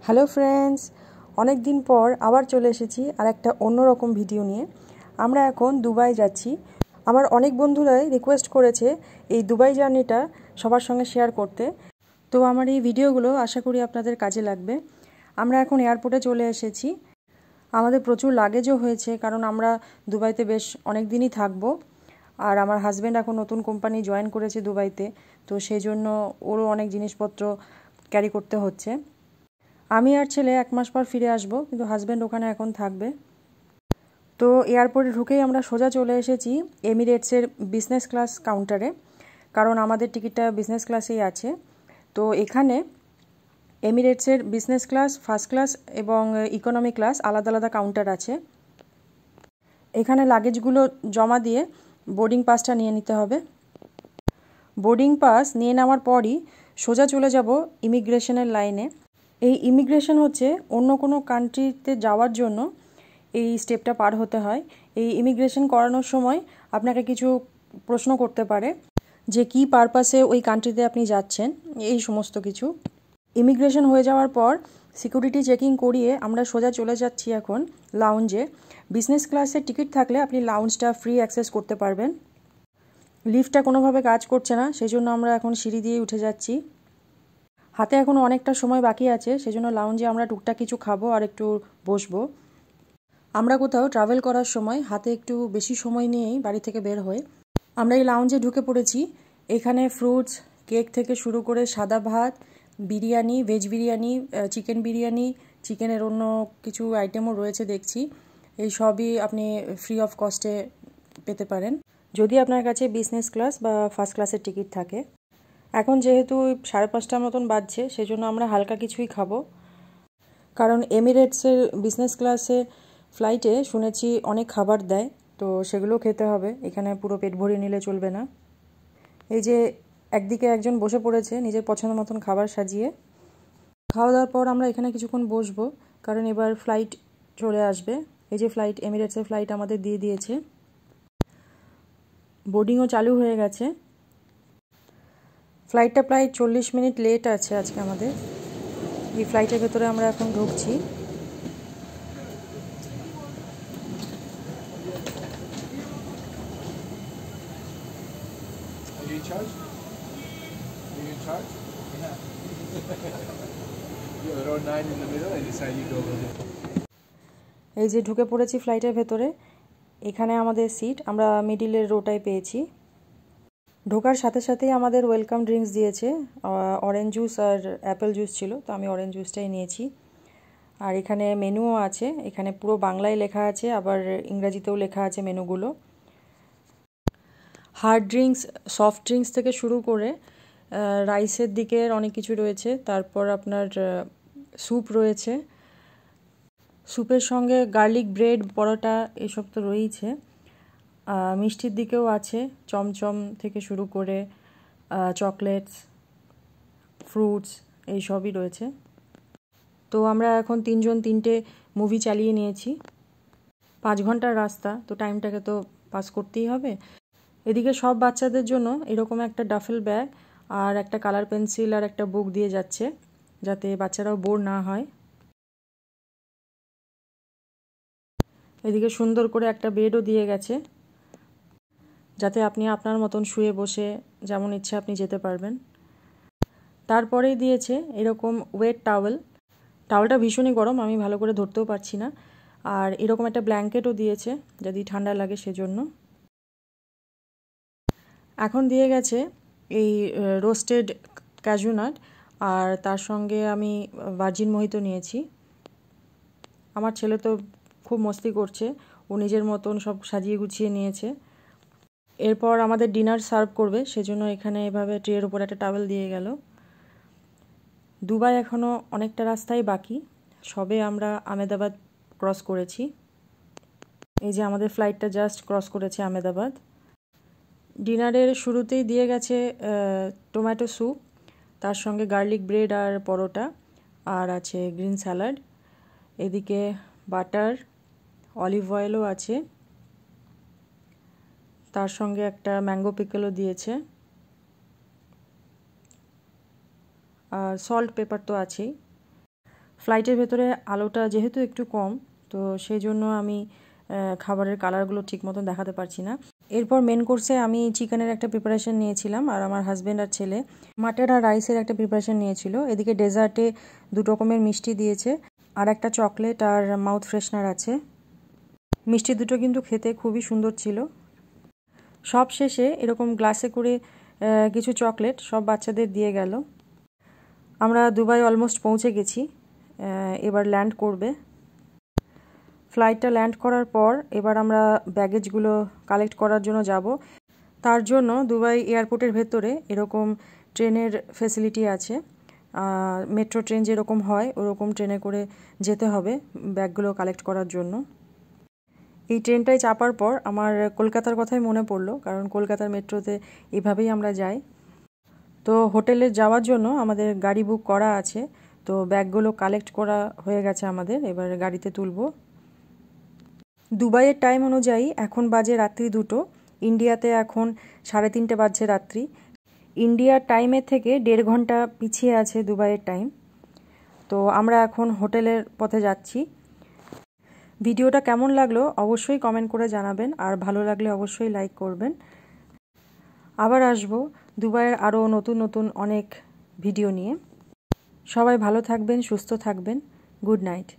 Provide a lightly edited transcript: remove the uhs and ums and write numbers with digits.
Hello friends, অনেক দিন পর আবার চলে এসেছি আর একটা অন্যরকম ভিডিও নিয়ে। আমরা এখন দুবাই যাচ্ছি। আমার অনেক বন্ধুরাই রিকোয়েস্ট করেছে এই দুবাই জার্নিটা সবার সঙ্গে শেয়ার করতে, তো আমার এই ভিডিওগুলো আশা করি আপনাদের কাজে লাগবে। আমরা এখন এয়ারপোর্টে চলে এসেছি। আমাদের প্রচুর লাগেজও হয়েছে, কারণ আমরা দুবাইতে বেশ অনেক দিনই থাকবো। আর আমার হাজব্যান্ড এখন নতুন কোম্পানি জয়েন করেছে দুবাইতে, তো সেই জন্য ওরও অনেক জিনিসপত্র ক্যারি করতে হচ্ছে। আমি আর ছেলে 1 মাস পর ফিরে আসব, কিন্তু হাজব্যান্ড ওখানে এখন থাকবে। তো এয়ারপোর্টে ঢুকেই আমরা সোজা চলে এসেছি এমিরেটসের বিজনেস ক্লাস কাউন্টারে, কারণ আমাদের টিকিটটা বিজনেস ক্লাসেই আছে। তো এখানে এমিরেটসের বিজনেস ক্লাস, ফার্স্ট ক্লাস এবং ইকোনমি ক্লাস আলাদা আলাদা কাউন্টার আছে। এখানে লাগেজগুলো জমা দিয়ে বোর্ডিং পাসটা নিয়ে নিতে হবে। বোর্ডিং পাস নিয়ে নেওয়ার পরই সোজা চলে যাব ইমিগ্রেশনের লাইনে। এই ইমিগ্রেশন হচ্ছে অন্য কোনো কান্ট্রিতে যাওয়ার জন্য এই স্টেপটা পার হতে হয়। এই ইমিগ্রেশন করানোর সময় আপনাকে কিছু প্রশ্ন করতে পারে, যে কী পারপাসে ওই কান্ট্রিতে আপনি যাচ্ছেন, এই সমস্ত কিছু। ইমিগ্রেশন হয়ে যাওয়ার পর সিকিউরিটি চেকিং করিয়ে আমরা সোজা চলে যাচ্ছি এখন লাউঞ্জে। বিজনেস ক্লাসের টিকিট থাকলে আপনি লাউঞ্জটা ফ্রি অ্যাক্সেস করতে পারবেন। লিফটটা কোনোভাবে কাজ করছে না, সেই জন্য আমরা এখন সিঁড়ি দিয়ে উঠে যাচ্ছি। হাতে এখনও অনেকটা সময় বাকি আছে, সেজন্য লাউঞ্জে আমরা টুকটাক কিছু খাবো আর একটু বসবো। আমরা কোথাও ট্রাভেল করার সময় হাতে একটু বেশি সময় নিয়েই বাড়ি থেকে বের হই। আমরা এই লাউঞ্জে ঢুকে পড়েছি। এখানে ফ্রুটস, কেক থেকে শুরু করে সাদা ভাত, বিরিয়ানি, ভেজ বিরিয়ানি, চিকেন বিরিয়ানি, চিকেনের অন্য কিছু আইটেমও রয়েছে দেখছি। এই সবই আপনি ফ্রি অফ কস্টে পেতে পারেন, যদি আপনার কাছে বিজনেস ক্লাস বা ফার্স্ট ক্লাসের টিকিট থাকে। এখন যেহেতু 5:30 মতন বাজছে, সেজন্য আমরা হালকা কিছুই খাবো, কারণ এমিরেটসের বিজনেস ক্লাসে ফ্লাইটে শুনেছি অনেক খাবার দেয়, তো সেগুলো খেতে হবে। এখানে পুরো পেট ভরিয়ে নিলে চলবে না। এই যে একদিকে একজন বসে পড়েছে নিজের পছন্দ মতন খাবার সাজিয়ে। খাওয়া দাওয়ার পর আমরা এখানে কিছুক্ষণ বসবো, কারণ এবার ফ্লাইট চলে আসবে। এই যে ফ্লাইট, এমিরেটসের ফ্লাইট আমাদের দিয়ে দিয়েছে। বোর্ডিংও চালু হয়ে গেছে। ফ্লাইটটা প্রায় 40 মিনিট লেট আছে আজকে আমাদের। এই ফ্লাইটের ভেতরে আমরা এখন ঢুকছি। এই যে ঢুকে পড়েছি ফ্লাইটের ভেতরে। এখানে আমাদের সিট, আমরা মিডিলের রোটায় পেয়েছি। ঢোকার সাথে সাথেই আমাদের ওয়েলকাম ড্রিঙ্কস দিয়েছে। অরেঞ্জ জুস আর অ্যাপেল জুস ছিল, তো আমি অরেঞ্জ জুসটাই নিয়েছি। আর এখানে মেনুও আছে, এখানে পুরো বাংলায় লেখা আছে, আবার ইংরাজিতেও লেখা আছে মেনুগুলো। হার্ড ড্রিঙ্কস, সফট ড্রিঙ্কস থেকে শুরু করে রাইসের দিকের অনেক কিছু রয়েছে। তারপর আপনার স্যুপ রয়েছে, স্যুপের সঙ্গে গার্লিক ব্রেড, পরোটা, এসব তো রয়েইছে। মিষ্টির দিকেও আছে, চমচম থেকে শুরু করে চকলেটস, ফ্রুটস, এই সবই রয়েছে। তো আমরা এখন 3 জন 3টে মুভি চালিয়ে নিয়েছি। 5 ঘন্টার রাস্তা, তো টাইমটাকে তো পাস করতেই হবে। এদিকে সব বাচ্চাদের জন্য এরকম একটা ডাফেল ব্যাগ আর একটা কালার পেন্সিল আর একটা বুক দিয়ে যাচ্ছে, যাতে বাচ্চারাও বোর না হয়। এদিকে সুন্দর করে একটা বেডও দিয়ে গেছে, যাতে আপনি আপনার মতন শুয়ে বসে যেমন ইচ্ছে আপনি যেতে পারবেন। তারপরেই দিয়েছে এরকম ওয়েট টাওয়েল। টাওয়েলটা ভীষণই গরম, আমি ভালো করে ধরতেও পারছি না। আর এরকম একটা ব্ল্যাঙ্কেটও দিয়েছে, যদি ঠান্ডা লাগে সেজন্য। এখন দিয়ে গেছে এই রোস্টেড ক্যাজু নাট, আর তার সঙ্গে আমি ভার্জিন মোহিতো নিয়েছি। আমার ছেলে তো খুব মস্তি করছে, ও নিজের মতন সব সাজিয়ে গুছিয়ে নিয়েছে। এরপর আমাদের ডিনার সার্ভ করবে, সেজন্য এখানে এভাবে ট্রের উপর একটা টাওয়েল দিয়ে গেল। দুবাই এখনও অনেকটা রাস্তাই বাকি, সবে আমরা আহমেদাবাদ ক্রস করেছি। এই যে আমাদের ফ্লাইটটা জাস্ট ক্রস করেছে আহমেদাবাদ। ডিনারের শুরুতেই দিয়ে গেছে টমেটো স্যুপ, তার সঙ্গে গার্লিক ব্রেড আর পরোটা, আর আছে গ্রিন স্যালাড। এদিকে বাটার, অলিভ অয়েলও আছে, তার সঙ্গে একটা ম্যাঙ্গো পিকলও দিয়েছে, আর সল্ট পেপার তো আছেই। ফ্লাইটের ভেতরে আলোটা যেহেতু একটু কম, তো সেই জন্য আমি খাবারের কালারগুলো ঠিক মতন দেখাতে পারছি না। এরপর মেন কোর্সে আমি চিকেনের একটা প্রিপারেশন নিয়েছিলাম, আর আমার হাজব্যান্ড আর ছেলে মাটন আর রাইসের একটা প্রিপারেশন নিয়েছিল। এদিকে ডেজার্টে 2 রকমের মিষ্টি দিয়েছে, আর একটা চকলেট আর মাউথ ফ্রেশনার আছে। মিষ্টি দুটো কিন্তু খেতে খুবই সুন্দর ছিল। সব শেষে এরকম গ্লাসে করে কিছু চকলেট সব বাচ্চাদের দিয়ে গেল। আমরা দুবাই অলমোস্ট পৌঁছে গেছি, এবার ল্যান্ড করবে। ফ্লাইটটা ল্যান্ড করার পর এবার আমরা ব্যাগেজগুলো কালেক্ট করার জন্য যাব। তার জন্য দুবাই এয়ারপোর্টের ভেতরে এরকম ট্রেনের ফেসিলিটি আছে। মেট্রো ট্রেন যেরকম হয় ওরকম ট্রেনে করে যেতে হবে ব্যাগগুলো কালেক্ট করার জন্য। এই ট্রেনটায় চাপার পর আমার কলকাতার কথাই মনে পড়লো, কারণ কলকাতার মেট্রোতে এভাবেই আমরা যাই। তো হোটেলে যাওয়ার জন্য আমাদের গাড়ি বুক করা আছে, তো ব্যাগগুলো কালেক্ট করা হয়ে গেছে আমাদের, এবার গাড়িতে তুলব। দুবাইয়ের টাইম অনুযায়ী এখন বাজে রাত্রি 2টো, ইন্ডিয়াতে এখন 3:30 বাজছে রাত্রি। ইন্ডিয়ার টাইমের থেকে 1.5 ঘন্টা পিছিয়ে আছে দুবাইয়ের টাইম। তো আমরা এখন হোটেলের পথে যাচ্ছি। ভিডিওটা কেমন লাগলো অবশ্যই কমেন্ট করে জানাবেন, আর ভালো লাগলে অবশ্যই লাইক করবেন। আবার আসবো দুবাইয়ের আরও নতুন নতুন অনেক ভিডিও নিয়ে। সবাই ভালো থাকবেন, সুস্থ থাকবেন। Good night.